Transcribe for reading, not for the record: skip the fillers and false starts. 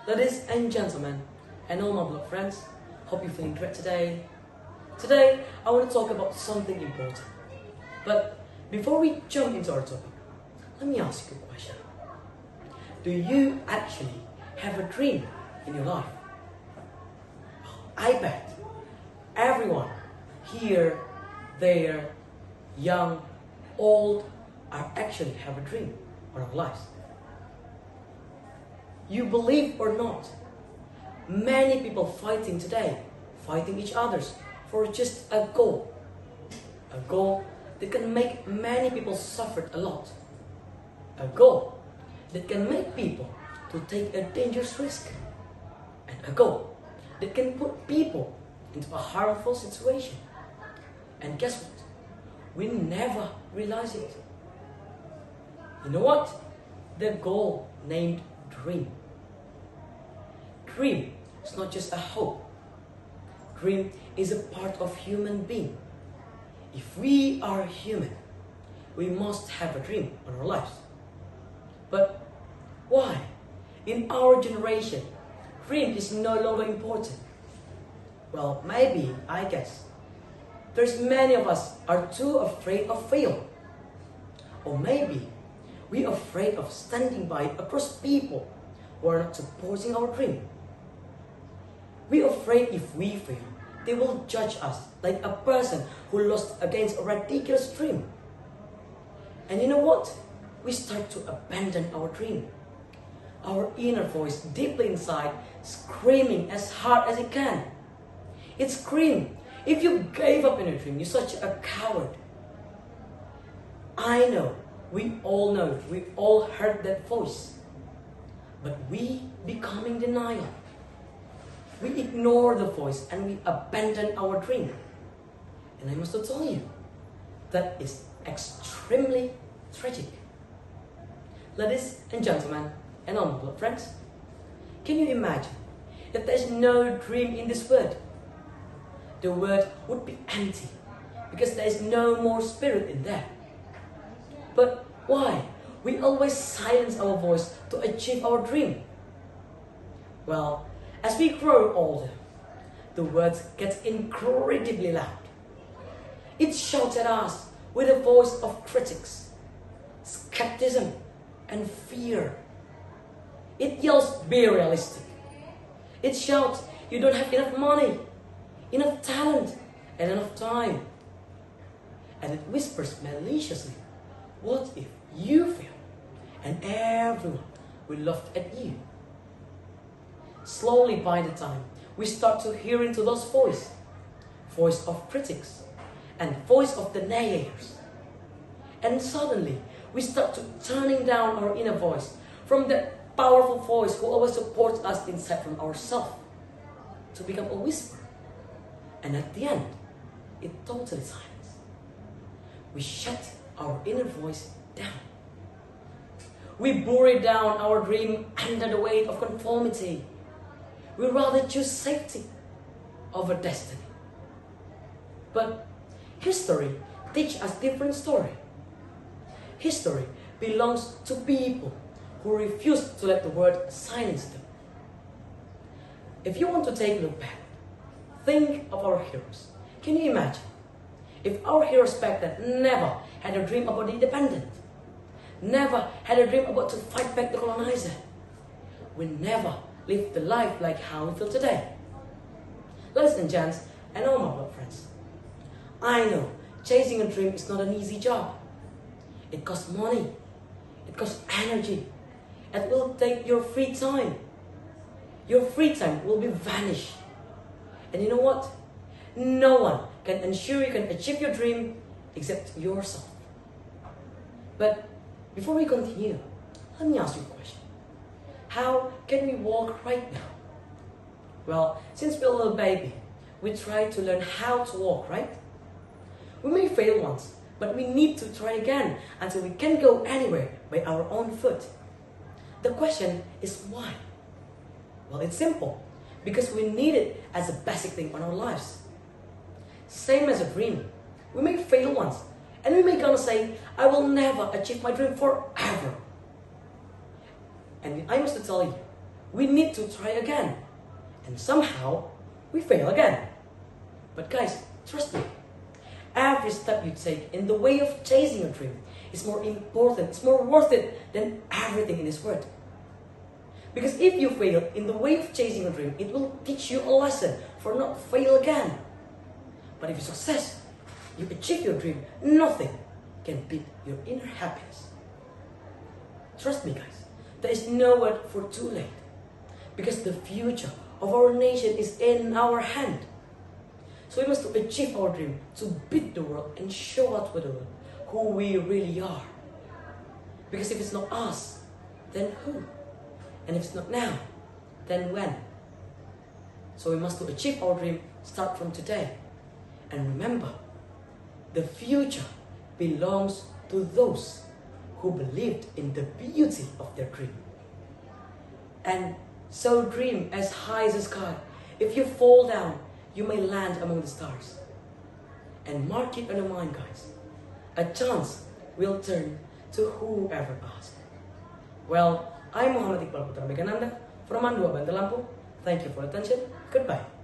Ladies and gentlemen, and all my blood friends, hope you're feeling great today. Today, I want to talk about something important. But before we jump into our topic, let me ask you a question. Do you actually have a dream in your life? I bet everyone here, there, young, old, are actually have a dream in our lives. You believe or not, many people fighting today, fighting each other for just a goal. A goal that can make many people suffer a lot. A goal that can make people to take a dangerous risk. And a goal that can put people into a harmful situation. And guess what? We never realize it. You know what? The goal named dream. Dream is not just a hope. Dream is a part of human being. If we are human, we must have a dream in our lives. But why? In our generation, dream is no longer important. Well, maybe, I guess, there's many of us are too afraid of fail. Or maybe we're afraid of standing by across people who are not supporting our dream. We're afraid if we fail, they will judge us like a person who lost against a ridiculous dream. And you know what? We start to abandon our dream. Our inner voice deeply inside screaming as hard as it can. It screams, if you gave up on your dream, you're such a coward. I know, we all heard that voice. But we become in denial. We ignore the voice and we abandon our dream. And I must tell you, that is extremely tragic. Ladies and gentlemen, and all my blood friends, can you imagine if there's no dream in this world? The world would be empty because there is no more spirit in there. But why? We always silence our voice to achieve our dream. Well, as we grow older, the words get incredibly loud. It shouts at us with the voice of critics, skepticism, and fear. It yells, be realistic. It shouts, you don't have enough money, enough talent, and enough time. And it whispers maliciously, what if you fail and everyone will laugh at you? Slowly by the time we start to hear into those voice of critics and voice of the naysayers. And suddenly we start to turning down our inner voice from the powerful voice who always supports us inside from ourselves to become a whisper. And at the end, it totally silence. We shut our inner voice down. We bury down our dream under the weight of conformity. We rather choose safety over destiny. But history teaches us different story. History belongs to people who refuse to let the word silence them. If you want to take a look back, think of our heroes. Can you imagine if our heroes back then never had a dream about the independent, never had a dream about to fight back the colonizer, we never lived the life like how we feel today. Ladies and gents, and all my blood friends, I know chasing a dream is not an easy job. It costs money, it costs energy, it will take your free time. Your free time will be vanished. And you know what? No one can ensure you can achieve your dream except yourself. But before we continue, let me ask you a question. How can we walk right now? Well, since we're a little baby, we try to learn how to walk, right? We may fail once, but we need to try again until we can go anywhere by our own foot. The question is why? Well, it's simple. Because we need it as a basic thing in our lives. Same as a dream. We may fail once, and we may gonna say, I will never achieve my dream forever. And I must tell you, we need to try again. And somehow, we fail again. But guys, trust me. Every step you take in the way of chasing your dream is more important, it's more worth it than everything in this world. Because if you fail in the way of chasing your dream, it will teach you a lesson for not fail again. But if you success, you achieve your dream, nothing can beat your inner happiness. Trust me guys, there is no word for too late. Because the future of our nation is in our hand. So we must achieve our dream to beat the world and show out to the world who we really are. Because if it's not us, then who? And if it's not now, then when? So we must achieve our dream, start from today. And remember, the future belongs to those who believed in the beauty of their dream. And so dream as high as the sky. If you fall down, you may land among the stars. And mark it on your mind, guys. A chance will turn to whoever asks. Well, I'm Muhammad Iqbal Putra from Bandar, Bandar, Lampung. Thank you for attention. Goodbye.